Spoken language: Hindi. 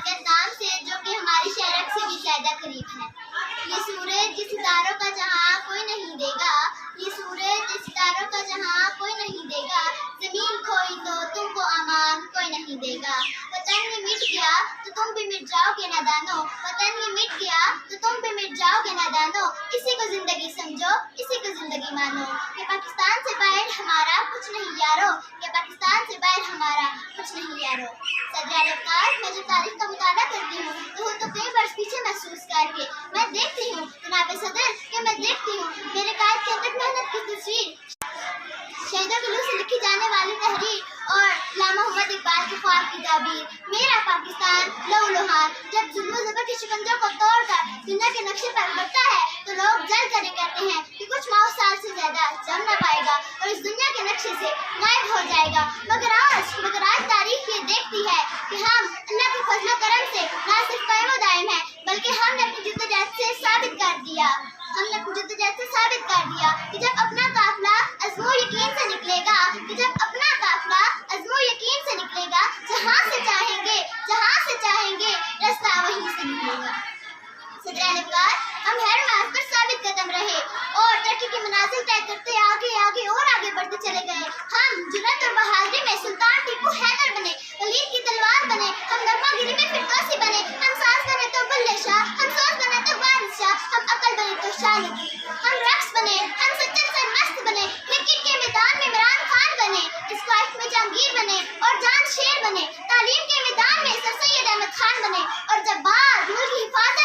बरकत नाम से, जो कि हमारी शहरक से भी ज्यादा करीब है। ये सूरज जिस सितारों का जहां कोई नहीं देगा, ये सूरज जिस सितारों का जहां कोई नहीं देगा, जमीन खोई तो तुमको अमान कोई नहीं देगा। वतन ही मिट गया तो तुम भी मिट जाओगे नादानो, वतन ही मिट गया तो तुम भी मिट जाओगे नादानो। इसी को जिंदगी समझो, इसी को जिंदगी मानो, कि पाकिस्तान से बाहर हमारा कुछ नहीं यारो, कि पाकिस्तान से बाहर हमारा कुछ नहीं यारो। सदर मैं जब तारीख का मुताला करती हूँ तो कई वर्ष पीछे महसूस करके मैं देखती हूँ जनाब सदर कि मैं देखती हूँ मेरे कायद के अंदर मेहनत की तस्वीर, शहीदों के लहू से लिखी जाने वाली तहरीर और अल्लामा मोहम्मद इकबाल के ख्वाब की ताबीर। मेरा पाकिस्तान लहूलुहान जब जुल्म ज़बर के शिकंजों को तोड़कर दुनिया के नक्शे पर उभरता है तो लोग जल कर कहते हैं कि कुछ माह साल से ज्यादा जम न पाएगा और इस दुनिया के नक्शे से गायब हो जाएगा। मगर आज तारीख ये देखती है कि हम अल्लाह के फजल करम से न सिर्फ कायम दायम है, बल्कि हमने अपनी जिद्दोजहद से साबित कर दिया, कि जब अपना काफिला अज़्मो यकीन से निकलेगा, कि जब अपना काफिला अज़्मो यकीन से निकलेगा, जहाँ से चाहेंगे रास्ता वहीं से निकलेगा। सदर हम हर मार्ग पर साबित कदम रहे और तरक्की की मनाजिल तय करते आगे और आगे बढ़ते चले गए। हम जुर्रत और बहादुरी में सुल्तान टीपू हैदर बने, वलीद की तलवार बने, हम गर्मागिरी में फिरदौसी बने, हम सास बने तो बुल्ले शाह, हम सोच बने तो वारिस शाह, हम अकल बने तो शाह नबी, हम रक्स बने, हम सच्चर से मस्त बने, क्रिकेट के मैदान में इमरान खान बने, स्क्वाश में जहांगीर बने और जान शेर बने, तालीम के मैदान में सर सैयद अहमद खान बने और जब बात मुल्क की हिफाजत